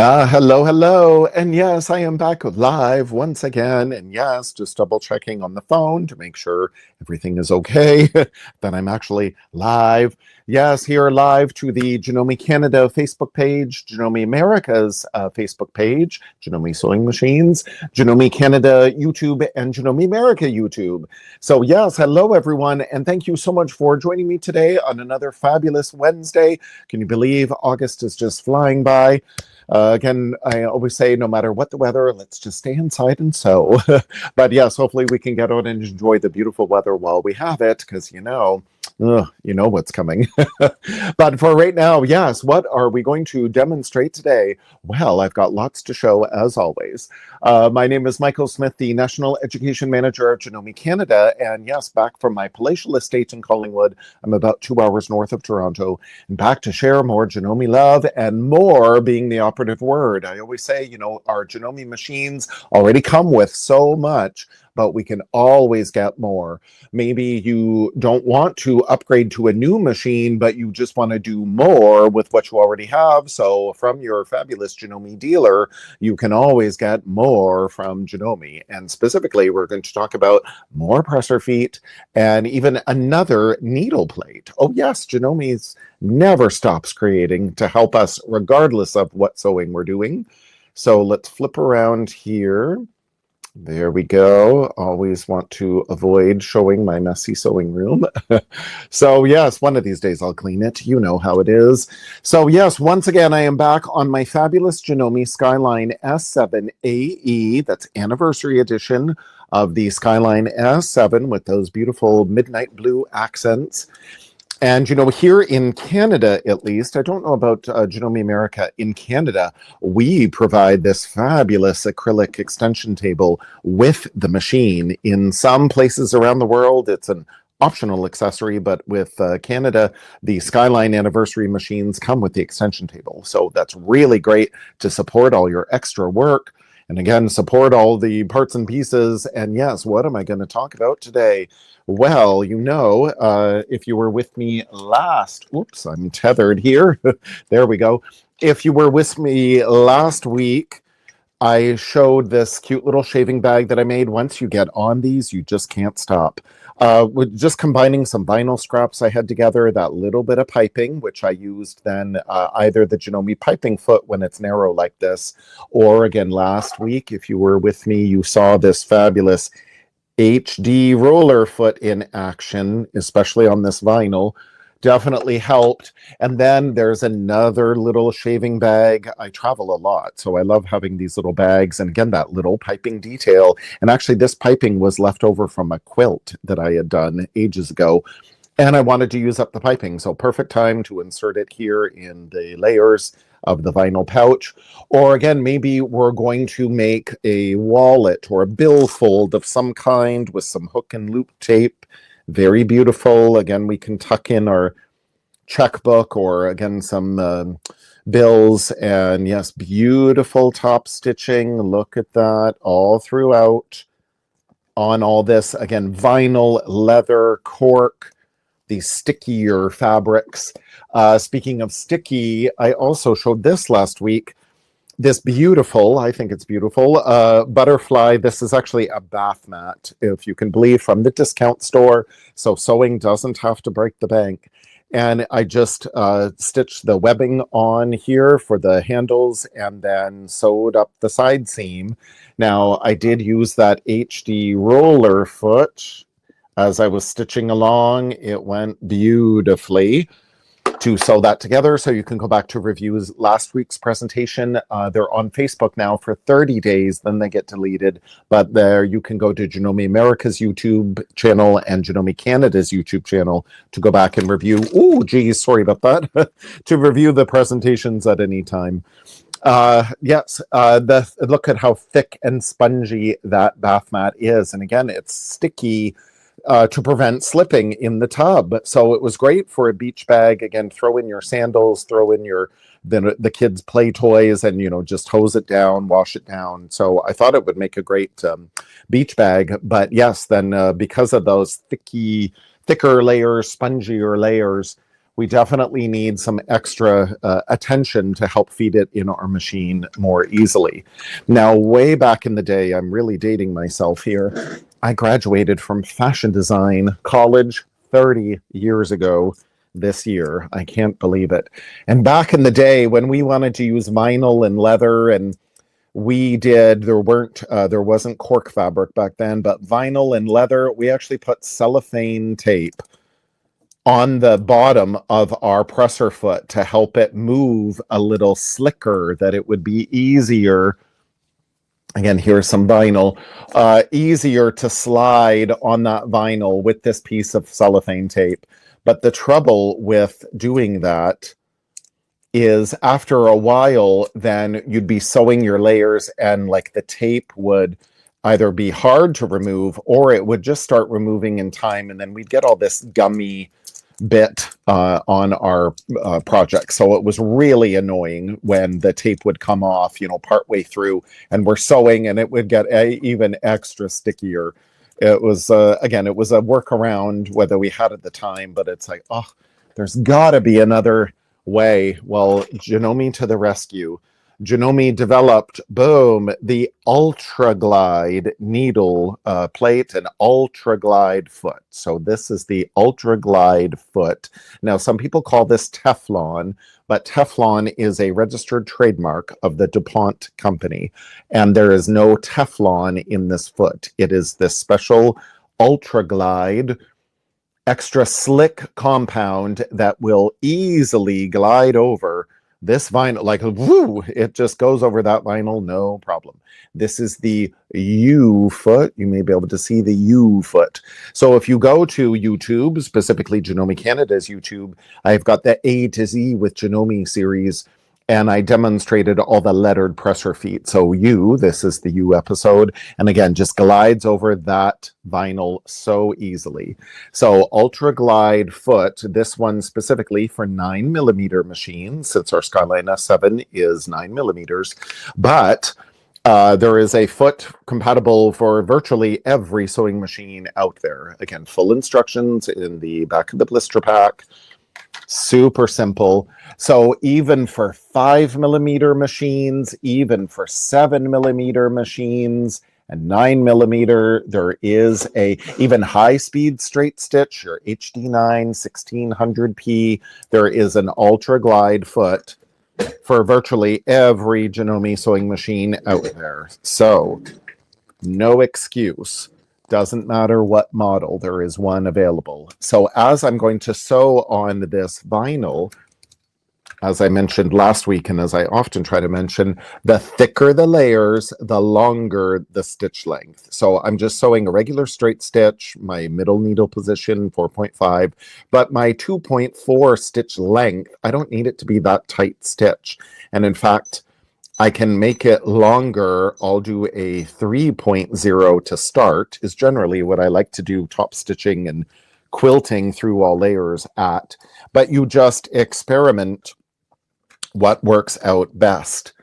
Hello, hello. And yes, I am back live once again. And yes, just double checking on the phone to make sure everything is okay, that I'm actually live. Yes, here live to the Janome Canada Facebook page, Janome America's Facebook page, Janome Sewing Machines, Janome Canada YouTube, and Janome America YouTube. So yes, hello everyone. And thank you so much for joining me today on another fabulous Wednesday. Can you believe August is just flying by? Again, I always say, no matter what the weather, let's just stay inside and sew. But yes, hopefully we can get out and enjoy the beautiful weather while we have it, because you know what's coming. But for right now, yes, what are we going to demonstrate today? Well, I've got lots to show, as always. My name is Michael Smith, the National Education Manager of Janome Canada, and yes, back from my palatial estate in Collingwood. I'm about 2 hours north of Toronto, and back to share more Janome love, and more being the operative word. I always say, our Janome machines already come with so much, but we can always get more. Maybe you don't want to upgrade to a new machine, but you just want to do more with what you already have. So from your fabulous Janome dealer, you can always get more from Janome. And specifically, we're going to talk about more presser feet and even another needle plate. Oh yes, Janome's never stops creating to help us regardless of what sewing we're doing. So let's flip around here. There we go. Always want to avoid showing my messy sewing room. So yes, one of these days I'll clean it. You know how it is. So yes, once again, I am back on my fabulous Janome Skyline S7 AE. That's anniversary edition of the Skyline S7 with those beautiful midnight blue accents. And, here in Canada, at least, I don't know about Janome America. In Canada, we provide this fabulous acrylic extension table with the machine. In some places around the world, it's an optional accessory, but with Canada, the Skyline anniversary machines come with the extension table. So that's really great to support all your extra work. And again, support all the parts and pieces. And yes, what am I going to talk about today? Well, if you were with me last, oops, I'm tethered here. There we go. If you were with me last week, I showed this cute little shaving bag that I made. Once you get on these, you just can't stop. With just combining some vinyl scraps I had together, that little bit of piping, which I used then either the Janome piping foot when it's narrow like this, or again last week, if you were with me, you saw this fabulous HD roller foot in action, especially on this vinyl. Definitely helped. And then there's another little shaving bag. I travel a lot, so I love having these little bags. And again, that little piping detail. And actually, this piping was left over from a quilt that I had done ages ago. And I wanted to use up the piping, so perfect time to insert it here in the layers of the vinyl pouch. Or again, maybe we're going to make a wallet or a billfold of some kind with some hook and loop tape. Very beautiful. Again, we can tuck in our checkbook or again some bills. And yes, beautiful top stitching. Look at that all throughout on all this. Again, vinyl, leather, cork, these stickier fabrics. Speaking of sticky, I also showed this last week. This beautiful, I think it's beautiful, butterfly. This is actually a bath mat, if you can believe, from the discount store. So sewing doesn't have to break the bank. And I just stitched the webbing on here for the handles and then sewed up the side seam. Now, I did use that HD roller foot. As I was stitching along, it went beautifully to sew that together. So you can go back to reviews last week's presentation. They're on Facebook now for 30 days, then they get deleted. But there you can go to Janome America's YouTube channel and Janome Canada's YouTube channel to go back and review. Oh, geez, sorry about that. To review the presentations at any time. Yes, look at how thick and spongy that bath mat is. And again, it's sticky to prevent slipping in the tub. So it was great for a beach bag. Again, throw in your sandals, throw in your the kids' play toys, and just hose it down, wash it down. So I thought it would make a great beach bag. But yes, then because of those thicker layers, spongier layers, we definitely need some extra attention to help feed it in our machine more easily. Now, way back in the day, I'm really dating myself here, I graduated from fashion design college 30 years ago this year. I can't believe it. And back in the day when we wanted to use vinyl and leather, and there wasn't cork fabric back then, but vinyl and leather, we actually put cellophane tape on the bottom of our presser foot to help it move a little slicker, that it would be easier. Again, here's some vinyl, easier to slide on that vinyl with this piece of cellophane tape. But the trouble with doing that is after a while, then you'd be sewing your layers and like the tape would either be hard to remove or it would just start removing in time. And then we'd get all this gummy bit on our project. So it was really annoying when the tape would come off, partway through and we're sewing and it would get even extra stickier. It was, again, it was a workaround whether we had at the time, but it's like, oh, there's gotta be another way. Well, Janome to the rescue. Janome developed, boom, the Ultra Glide needle plate and Ultra Glide foot. So this is the Ultra Glide foot. Now, some people call this Teflon, but Teflon is a registered trademark of the DuPont company. And there is no Teflon in this foot. It is this special Ultra Glide extra slick compound that will easily glide over this vinyl, like, woo, it just goes over that vinyl, no problem. This is the U foot. You may be able to see the U foot. So if you go to YouTube, specifically Janome Canada's YouTube, I've got the A to Z with Janome series, and I demonstrated all the lettered presser feet. So U, this is the U episode. And again, just glides over that vinyl so easily. So Ultra Glide foot, this one specifically for 9mm machines, since our Skyline S7 is 9mm. But there is a foot compatible for virtually every sewing machine out there. Again, full instructions in the back of the blister pack. Super simple. So even for 5mm machines, even for 7mm machines and 9mm, there is a even high-speed straight stitch, your HD9 1600p. There is an Ultra Glide foot for virtually every Janome sewing machine out there. So no excuse. Doesn't matter what model, there is one available. So as I'm going to sew on this vinyl, as I mentioned last week, and as I often try to mention, the thicker the layers, the longer the stitch length. So I'm just sewing a regular straight stitch, my middle needle position, 4.5, but my 2.4 stitch length, I don't need it to be that tight stitch. And in fact, I can make it longer. I'll do a 3.0 to start, is generally what I like to do top stitching and quilting through all layers at. But you just experiment what works out best.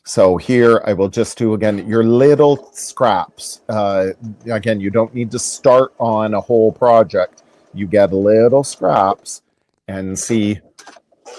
So here I will just do, again, your little scraps. Again, you don't need to start on a whole project. You get little scraps and see.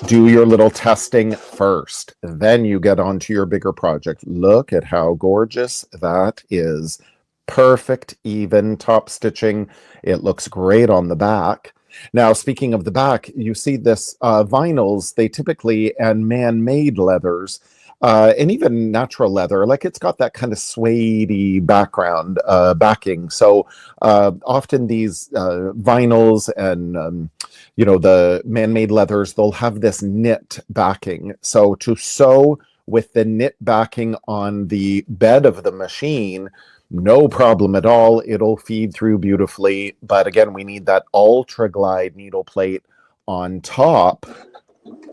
Do your little testing first, then you get onto your bigger project. Look at how gorgeous that is. Perfect, even top stitching. It looks great on the back. Now, speaking of the back, you see this vinyls, they typically, and man-made leathers, and even natural leather, like it's got that kind of suede-y background backing. So often these vinyls and the man-made leathers, they'll have this knit backing. So to sew with the knit backing on the bed of the machine, no problem at all. It'll feed through beautifully. But again, we need that Ultra Glide needle plate on top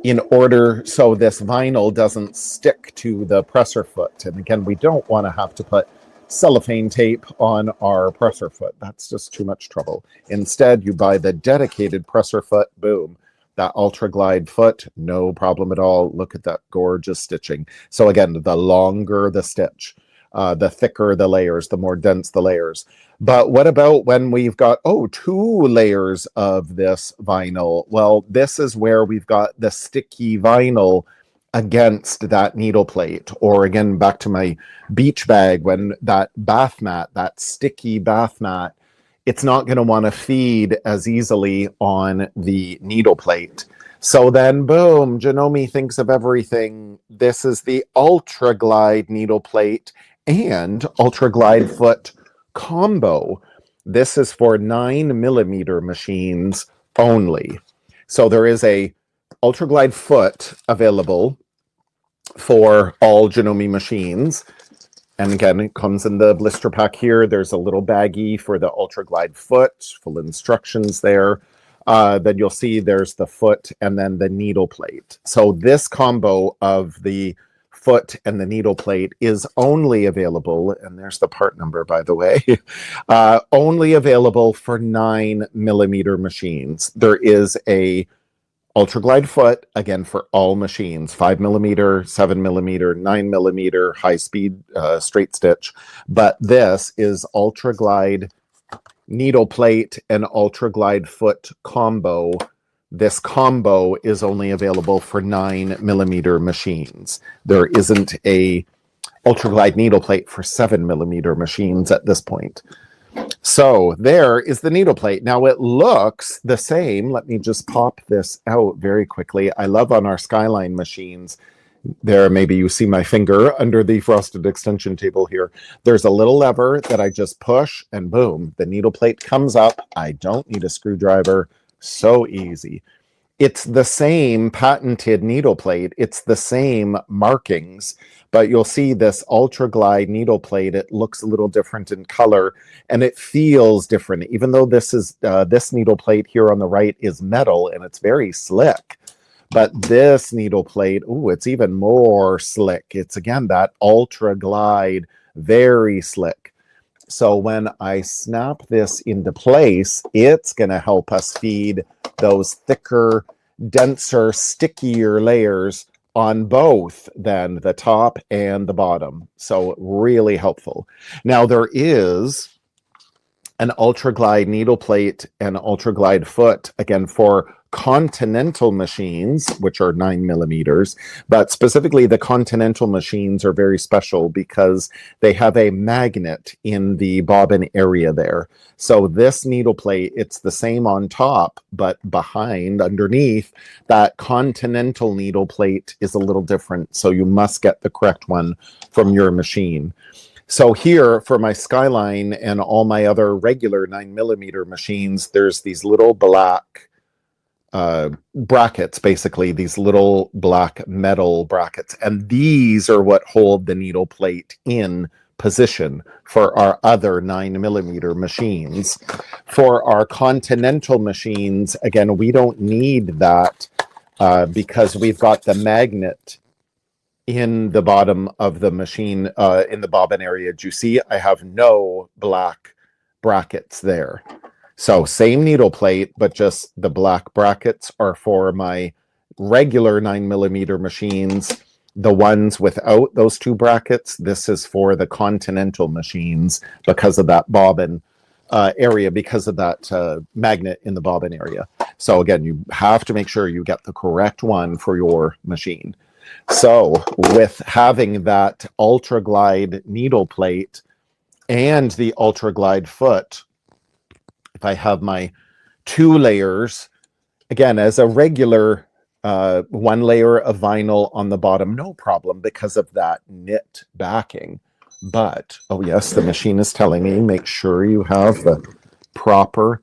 in order so this vinyl doesn't stick to the presser foot. And again, we don't want to have to put cellophane tape on our presser foot. That's just too much trouble. Instead, you buy the dedicated presser foot, boom, that Ultra Glide foot, no problem at all. Look at that gorgeous stitching. So again, the longer the stitch. the thicker the layers, the more dense the layers. But what about when we've got, oh, 2 layers of this vinyl? Well, this is where we've got the sticky vinyl against that needle plate. Or again, back to my beach bag, when that bath mat, that sticky bath mat, it's not going to want to feed as easily on the needle plate. So then, boom, Janome thinks of everything. This is the Ultra Glide needle plate and Ultra Glide Foot combo. This is for 9mm machines only. So there is a Ultra Glide Foot available for all Janome machines. And again, it comes in the blister pack here. There's a little baggie for the Ultra Glide Foot, full instructions there. Then you'll see there's the foot and then the needle plate. So this combo of the foot and the needle plate is only available, and there's the part number, by the way, only available for 9mm machines. There is a Ultra Glide Foot, again, for all machines, 5mm, 7mm, 9mm, high speed straight stitch. But this is Ultra Glide needle plate and Ultra Glide Foot combo. This combo is only available for 9mm machines. There isn't a Ultra Glide needle plate for 7mm machines at this point. So there is the needle plate. Now it looks the same. Let me just pop this out very quickly. I love on our Skyline machines, there, maybe you see my finger under the frosted extension table here. There's a little lever that I just push and boom, the needle plate comes up. I don't need a screwdriver. So easy. It's the same patented needle plate. It's the same markings, but you'll see this Ultra Glide needle plate. It looks a little different in color and it feels different. Even though this is this needle plate here on the right is metal and it's very slick. But this needle plate, ooh, it's even more slick. It's again that Ultra Glide, very slick. So when I snap this into place, it's going to help us feed those thicker, denser, stickier layers on both then the top and the bottom. So really helpful. Now there is an Ultra Glide needle plate and Ultra Glide Foot, again, for Continental machines, which are 9mm, but specifically the Continental machines are very special because they have a magnet in the bobbin area there. So this needle plate, it's the same on top, but behind, underneath, that Continental needle plate is a little different. So you must get the correct one from your machine. So here for my Skyline and all my other regular 9mm machines, there's these little black brackets, basically these little black metal brackets, and these are what hold the needle plate in position for our other 9mm machines. For our Continental machines, again, we don't need that because we've got the magnet in the bottom of the machine, in the bobbin area. Do you see I have no black brackets there? So same needle plate, but just the black brackets are for my regular 9mm machines. The ones without those two brackets, this is for the Continental machines because of that bobbin area, because of that magnet in the bobbin area. So again, you have to make sure you get the correct one for your machine. So with having that Ultra Glide needle plate and the Ultra Glide Foot, if I have my 2 layers, again, as a regular 1 layer of vinyl on the bottom, no problem because of that knit backing. But, oh yes, the machine is telling me, make sure you have the proper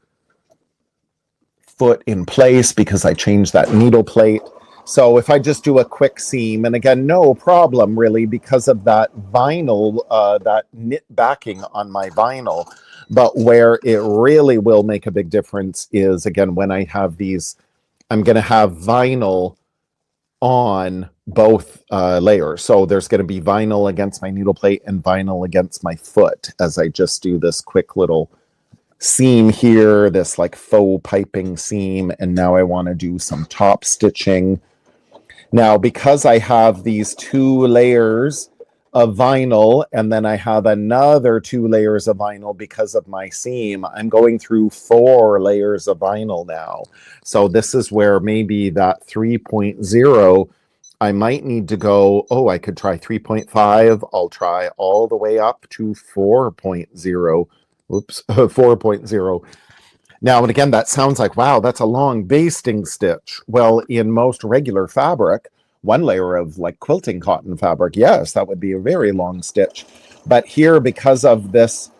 foot in place because I changed that needle plate. So if I just do a quick seam, and again, no problem really because of that vinyl, that knit backing on my vinyl. But where it really will make a big difference is, again, when I have these, I'm going to have vinyl on both layers. So there's going to be vinyl against my needle plate and vinyl against my foot as I just do this quick little seam here, this like faux piping seam. And now I want to do some top stitching. Now, because I have these 2 layers of vinyl, and then I have another 2 layers of vinyl because of my seam. I'm going through 4 layers of vinyl now. So this is where maybe that 3.0, I might need to go, oh, I could try 3.5. I'll try all the way up to 4.0. Oops, 4.0. Now, and again, that sounds like, wow, that's a long basting stitch. Well, in most regular fabric, 1 layer of like quilting cotton fabric, yes, that would be a very long stitch. But here, because of this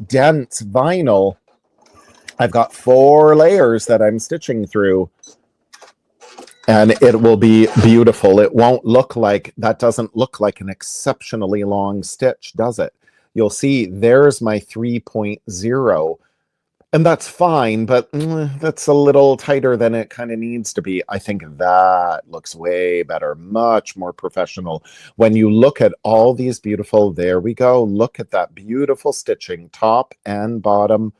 dense vinyl, I've got 4 layers that I'm stitching through. And it will be beautiful. It won't look like, that doesn't look like an exceptionally long stitch, does it? You'll see there's my 3.0. And that's fine, but that's a little tighter than it kind of needs to be. I think that looks way better, much more professional. When you look at all these beautiful, there we go, look at that beautiful stitching, top and bottom.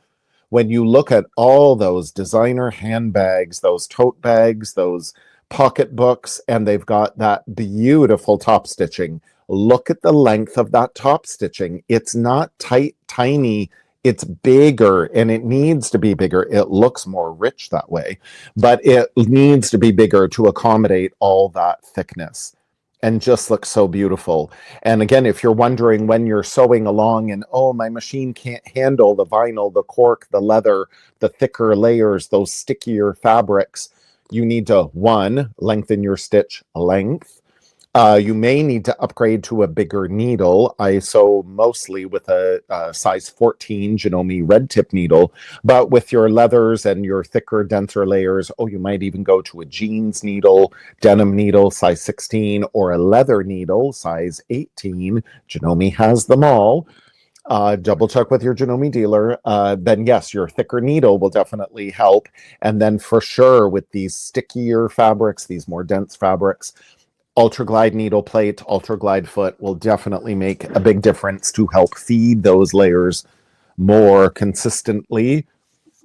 When you look at all those designer handbags, those tote bags, those pocketbooks, and they've got that beautiful top stitching. Look at the length of that top stitching. It's not tight, tiny. It's bigger, and it needs to be bigger. It looks more rich that way, but it needs to be bigger to accommodate all that thickness and just looks so beautiful. And again, if you're wondering when you're sewing along and, oh, my machine can't handle the vinyl, the cork, the leather, the thicker layers, those stickier fabrics, you need to, 1, lengthen your stitch length. You may need to upgrade to a bigger needle. I sew mostly with a size 14 Janome red tip needle, but with your leathers and your thicker, denser layers, oh, you might even go to a jeans needle, denim needle, size 16, or a leather needle, size 18. Janome has them all. Double check with your Janome dealer. Then yes, your thicker needle will definitely help. And then for sure with these stickier fabrics, these more dense fabrics, Ultra Glide needle plate, Ultra Glide foot will definitely make a big difference to help feed those layers more consistently.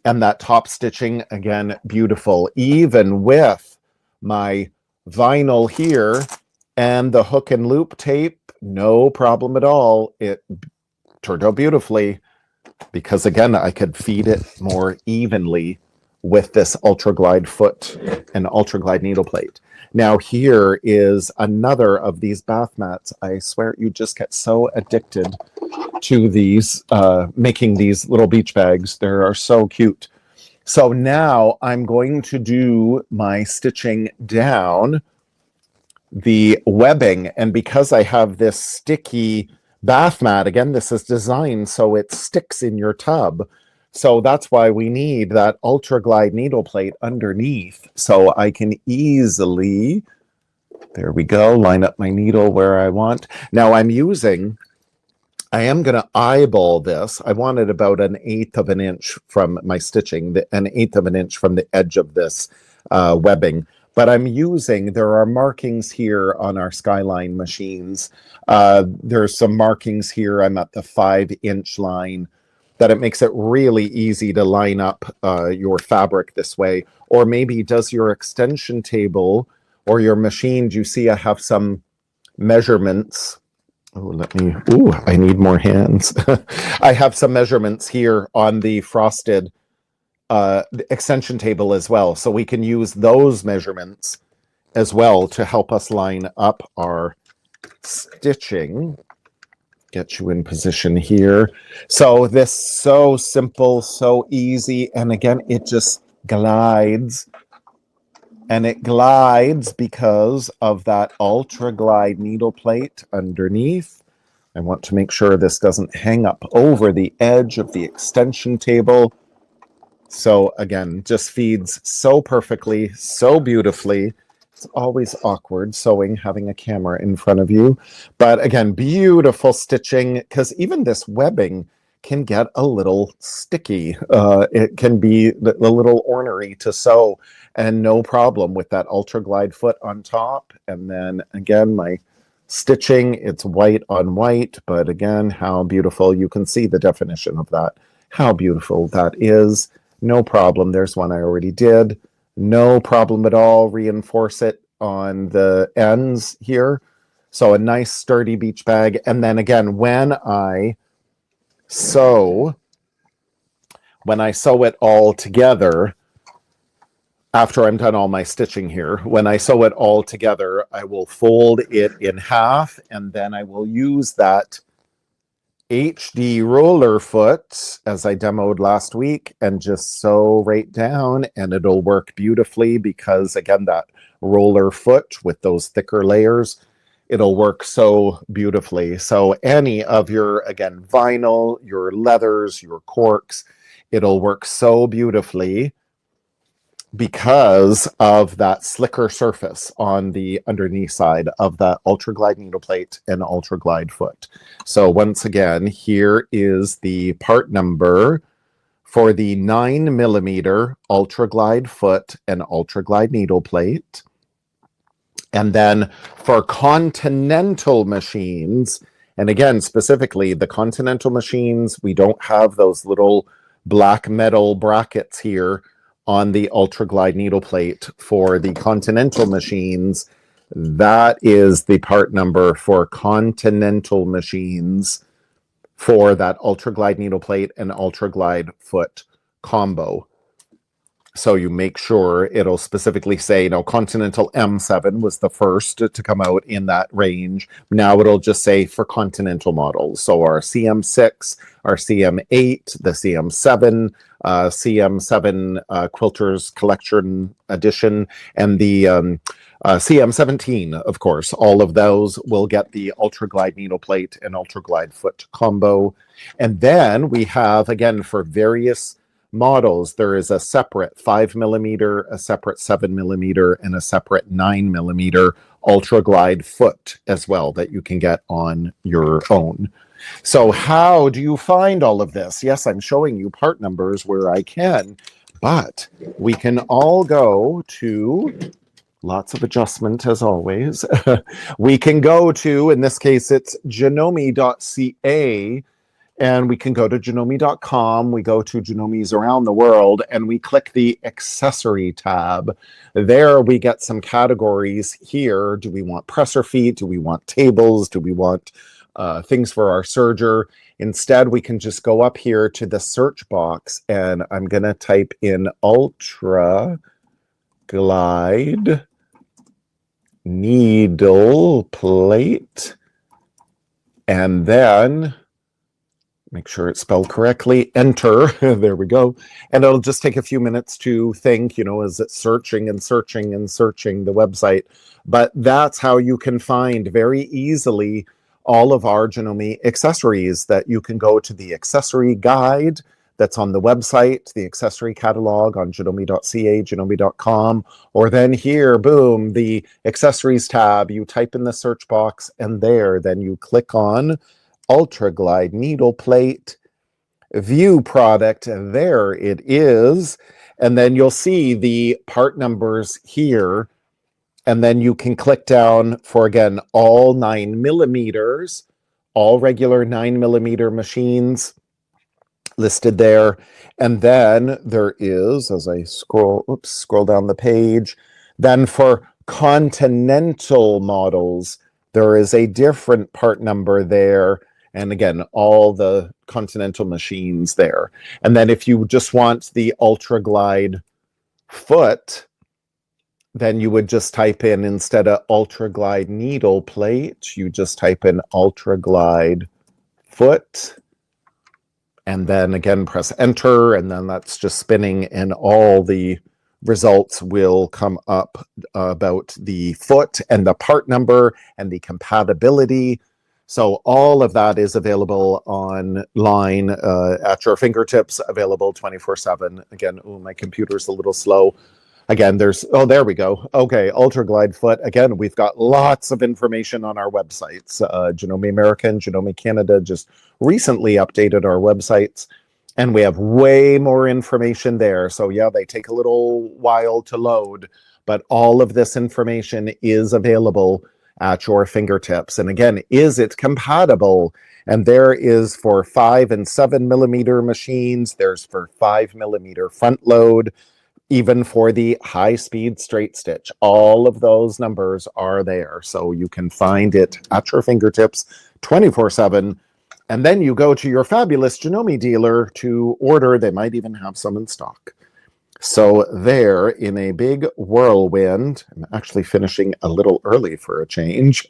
And that top stitching, again, beautiful. Even with my vinyl here and the hook and loop tape, no problem at all. It turned out beautifully because, again, I could feed it more evenly with this Ultra Glide foot and Ultra Glide needle plate. Now here is another of these bath mats. I swear you just get so addicted to these, making these little beach bags. They are so cute. So now I'm going to do my stitching down the webbing. And because I have this sticky bath mat, again, this is designed so it sticks in your tub. So that's why we need that Ultra Glide needle plate underneath. So I can easily, there we go, line up my needle where I want. Now I am going to eyeball this. I wanted about 1/8 of an inch from my stitching, 1/8 of an inch from the edge of this webbing. But there are markings here on our Skyline machines. There's some markings here. I'm at the 5-inch line, that it makes it really easy to line up your fabric this way. Or maybe does your extension table or your machine, do you see I have some measurements? I need more hands. I have some measurements here on the frosted extension table as well. So we can use those measurements as well to help us line up our stitching. Get you in position here. So this so simple, so easy. And again, it just glides. And it glides because of that Ultra Glide needle plate underneath. I want to make sure this doesn't hang up over the edge of the extension table. So again, just feeds so perfectly, so beautifully. It's always awkward sewing, having a camera in front of you. But again, beautiful stitching, because even this webbing can get a little sticky. It can be a little ornery to sew, and no problem with that Ultra Glide foot on top. And then again, my stitching, it's white on white, but again, how beautiful. You can see the definition of that, how beautiful that is. No problem. There's one I already did. No problem at all. Reinforce it on the ends here. So a nice sturdy beach bag. And then again, when I sew it all together, after I'm done all my stitching here, when I sew it all together, I will fold it in half, and then I will use that HD roller foot, as I demoed last week, and just sew right down, and it'll work beautifully because, again, that roller foot with those thicker layers, it'll work so beautifully. So any of your, again, vinyl, your leathers, your corks, it'll work so beautifully because of that slicker surface on the underneath side of that Ultra Glide needle plate and Ultra Glide foot. So once again, here is the part number for the 9mm Ultra Glide foot and Ultra Glide needle plate. And then for Continental machines, and again, specifically the Continental machines, we don't have those little black metal brackets here on the Ultra Glide needle plate. For the Continental machines, that is the part number for Continental machines for that Ultra Glide needle plate and Ultra Glide foot combo. So you make sure it'll specifically say, you know, Continental M7 was the first to come out in that range. Now it'll just say for Continental models. So our CM6, our CM8, the CM7, CM7 Quilters Collection Edition, and the CM17, of course. All of those will get the Ultra Glide needle plate and Ultra Glide foot combo. And then we have, again, for various models, there is a separate 5mm, a separate 7mm, and a separate 9mm Ultra Glide foot as well that you can get on your own. So how do you find all of this? Yes, I'm showing you part numbers where I can, but we can all go to, lots of adjustment as always, we can go to, in this case, it's janome.ca, and we can go to janome.com, we go to Janomes around the world, and we click the accessory tab. There we get some categories here. Do we want presser feet? Do we want tables? Do we want things for our serger? Instead, we can just go up here to the search box, and I'm going to type in Ultra Glide needle plate, and then make sure it's spelled correctly, enter, there we go. And it'll just take a few minutes to think, you know, is it searching and searching and searching the website. But that's how you can find very easily all of our Janome accessories, that you can go to the accessory guide that's on the website, the accessory catalog on janome.ca, janome.com, or then here, boom, the accessories tab, you type in the search box, and there, then you click on Ultra Glide needle plate, view product, and there it is. And then you'll see the part numbers here, and then you can click down for, again, all 9mm, all regular 9mm machines listed there. And then there is, as I scroll down the page, then for Continental models, there is a different part number there. And again, all the Continental machines there. And then if you just want the Ultra Glide foot, then you would just type in, instead of Ultra Glide needle plate, you just type in Ultra Glide foot. And then again, press enter, and then that's just spinning, and all the results will come up about the foot and the part number and the compatibility. So all of that is available online at your fingertips, available 24/7. Again, oh, my computer's a little slow. Again, there's, oh, there we go. Okay, Ultra Glide foot. Again, we've got lots of information on our websites. Janome America and Janome Canada just recently updated our websites, and we have way more information there. So yeah, they take a little while to load, but all of this information is available at your fingertips. And again, is it compatible? And there is for 5 and 7mm machines, there's for 5mm front load, even for the high-speed straight stitch. All of those numbers are there, so you can find it at your fingertips 24/7. And then you go to your fabulous Janome dealer to order. They might even have some in stock. So there, in a big whirlwind, I'm actually finishing a little early for a change.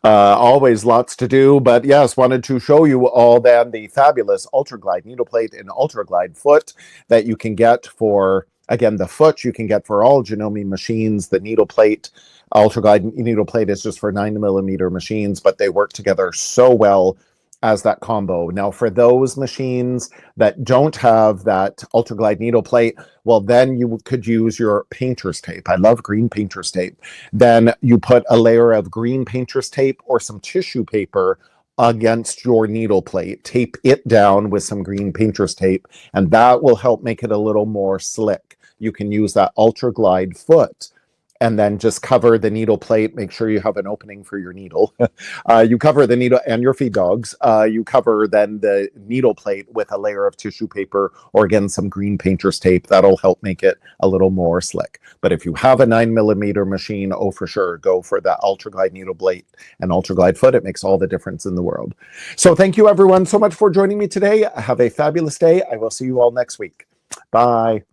Always lots to do, but yes, wanted to show you all then the fabulous Ultra Glide needle plate and Ultra Glide foot that you can get for, again, the foot you can get for all Janome machines. The needle plate, Ultra Glide needle plate is just for 9mm machines, but they work together so well as that combo. Now, for those machines that don't have that Ultra Glide needle plate, well, then you could use your painter's tape. I love green painter's tape. Then you put a layer of green painter's tape or some tissue paper against your needle plate. Tape it down with some green painter's tape, and that will help make it a little more slick. You can use that Ultra Glide foot and then just cover the needle plate. Make sure you have an opening for your needle. You cover the needle and your feed dogs. You cover then the needle plate with a layer of tissue paper or again, some green painter's tape. That'll help make it a little more slick. But if you have a 9mm machine, oh, for sure, go for the Ultra Glide needle plate and Ultra Glide foot. It makes all the difference in the world. So thank you everyone so much for joining me today. Have a fabulous day. I will see you all next week. Bye.